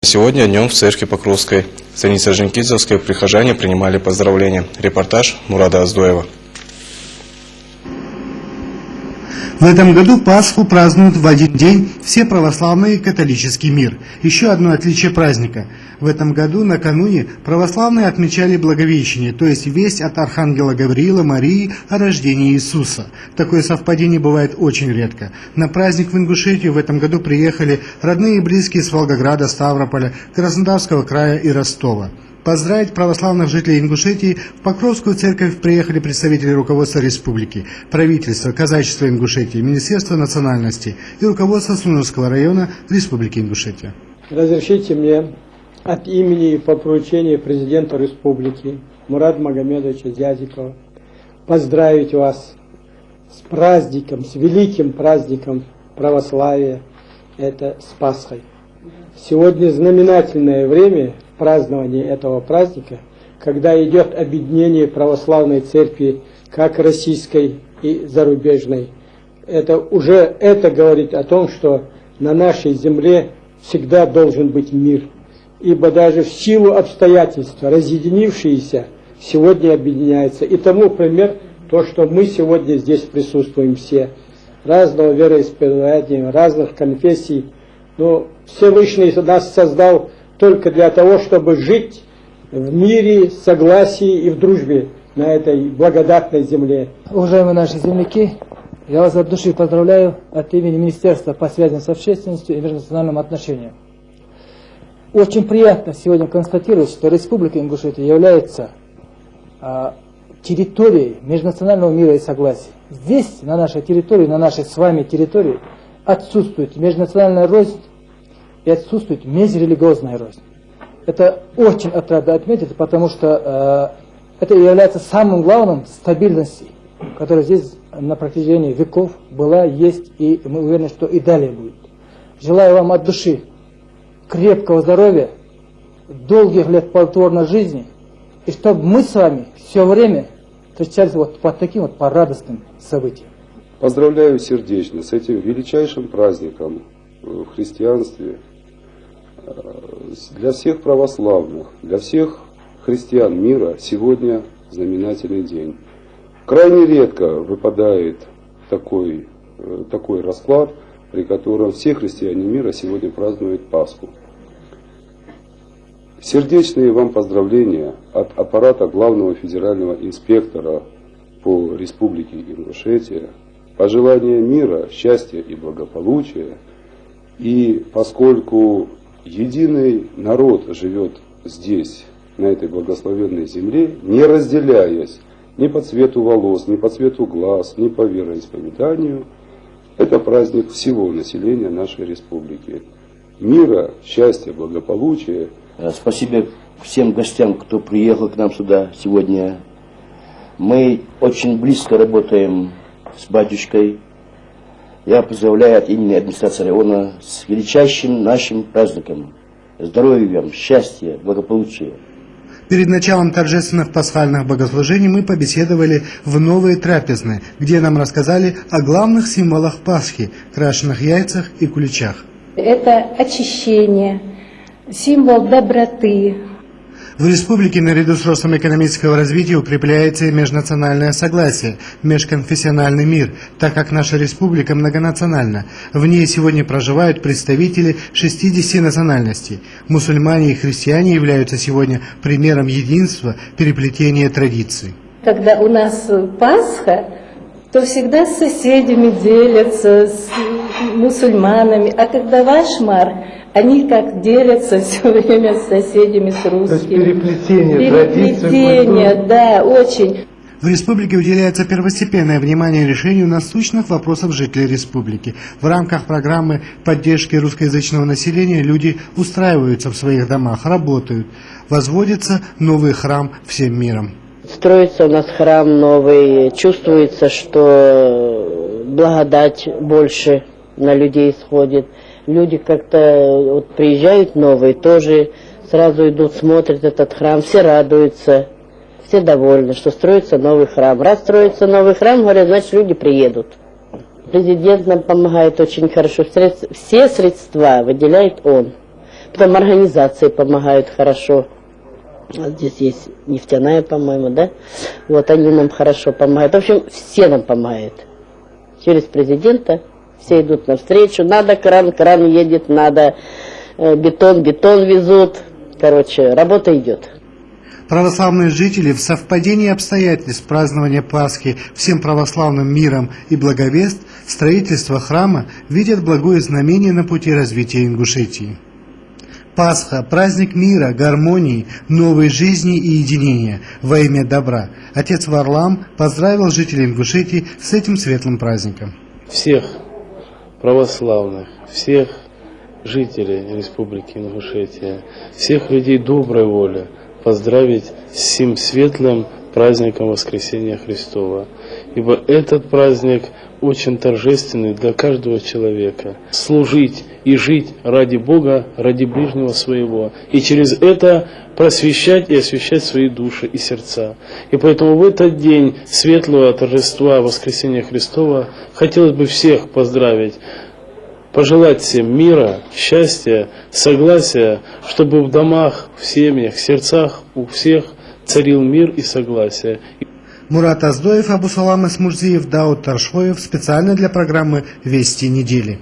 Сегодня днем в церкви Покровской станицы Орджоникидзевской прихожане принимали поздравления. Репортаж Мурада Аздоева. В этом году Пасху празднуют в один день все православные и католический мир. Еще одно отличие праздника. В этом году накануне православные отмечали Благовещение, то есть весть от Архангела Гавриила Марии о рождении Иисуса. Такое совпадение бывает очень редко. На праздник в Ингушетию в этом году приехали родные и близкие с Волгограда, Ставрополя, Краснодарского края и Ростова. Поздравить православных жителей Ингушетии в Покровскую церковь приехали представители руководства республики, правительства, казачества Ингушетии, Министерства национальностей и руководства Сунурского района Республики Ингушетия. Разрешите мне от имени и по поручению президента республики Мурада Магомедовича Зязикова поздравить вас с праздником, с великим праздником православия, это с Пасхой. Сегодня знаменательное время празднования этого праздника, когда идет объединение православной церкви, как российской и зарубежной. Это говорит о том, что на нашей земле всегда должен быть мир. Ибо даже в силу обстоятельств разъединившиеся сегодня объединяются. И тому пример то, что мы сегодня здесь присутствуем все. Разного вероисповедания, разных конфессий. Но Всевышний нас создал только для того, чтобы жить в мире, согласии и в дружбе на этой благодатной земле. Уважаемые наши земляки, я вас от души поздравляю от имени Министерства по связям с общественностью и межнациональным отношениям. Очень приятно сегодня констатировать, что Республика Ингушетия является территорией межнационального мира и согласия. Здесь, на нашей территории, на нашей с вами территории, отсутствует межнациональная рознь и отсутствует межрелигиозная рознь. Это очень отрадно отметить, потому что это является самым главным стабильностью, которая здесь на протяжении веков была, есть, и мы уверены, что и далее будет. Желаю вам от души крепкого здоровья, долгих лет плодотворной жизни, и чтобы мы с вами все время встречались вот по таким вот по радостным событиям. Поздравляю сердечно с этим величайшим праздником в христианстве. Для всех православных, для всех христиан мира сегодня знаменательный день. Крайне редко выпадает такой расклад, при котором все христиане мира сегодня празднуют Пасху. Сердечные вам поздравления от аппарата главного федерального инспектора по Республике Ингушетия, пожелания мира, счастья и благополучия. И поскольку единый народ живет здесь, на этой благословенной земле, не разделяясь ни по цвету волос, ни по цвету глаз, ни по вероисповеданию, это праздник всего населения нашей республики. Мира, счастья, благополучия. Спасибо всем гостям, кто приехал к нам сюда сегодня. Мы очень близко работаем с батюшкой. Я поздравляю от имени администрации района с величайшим нашим праздником. Здоровья вам, счастья, благополучия. Перед началом торжественных пасхальных богослужений мы побеседовали в Новой Трапезной, где нам рассказали о главных символах Пасхи – крашеных яйцах и куличах. Это очищение, символ доброты. В республике наряду с ростом экономического развития укрепляется и межнациональное согласие, межконфессиональный мир, так как наша республика многонациональна. В ней сегодня проживают представители 60 национальностей. Мусульмане и христиане являются сегодня примером единства, переплетения традиций. Когда у нас Пасха, то всегда с соседями делятся, с мусульманами, а когда ваш мар, они как делятся все время с соседями, с русскими. То есть переплетение традиций, да, очень. В республике уделяется первостепенное внимание решению насущных вопросов жителей республики. В рамках программы поддержки русскоязычного населения люди устраиваются в своих домах, работают. Возводится новый храм всем миром. Строится у нас храм новый, чувствуется, что благодать больше на людей сходит. Люди как-то приезжают новые, тоже сразу идут, смотрят этот храм, все радуются, все довольны, что строится новый храм. Раз строится новый храм, говорят, значит люди приедут. Президент нам помогает очень хорошо, все средства выделяет он. Потом организации помогают хорошо. Вот здесь есть нефтяная, по-моему, да? Вот они нам хорошо помогают. В общем, все нам помогают. Через президента все идут навстречу. Надо кран, кран едет, надо бетон, бетон везут. Короче, работа идет. Православные жители в совпадении обстоятельств празднования Пасхи всем православным миром и благовест строительства храма видят благое знамение на пути развития Ингушетии. Пасха – праздник мира, гармонии, новой жизни и единения во имя добра. Отец Варлам поздравил жителей Ингушетии с этим светлым праздником. Всех православных, всех жителей Республики Ингушетия, всех людей доброй воли поздравить с сим светлым праздником Воскресения Христова. Ибо этот праздник очень торжественный для каждого человека. Служить и жить ради Бога, ради ближнего своего. И через это просвещать и освящать свои души и сердца. И поэтому в этот день светлого торжества Воскресения Христова хотелось бы всех поздравить, пожелать всем мира, счастья, согласия, чтобы в домах, в семьях, в сердцах у всех царил мир и согласие. Мурат Аздоев, Абусалам Эсмурзиев, Дауд Таршоев специально для программы «Вести недели».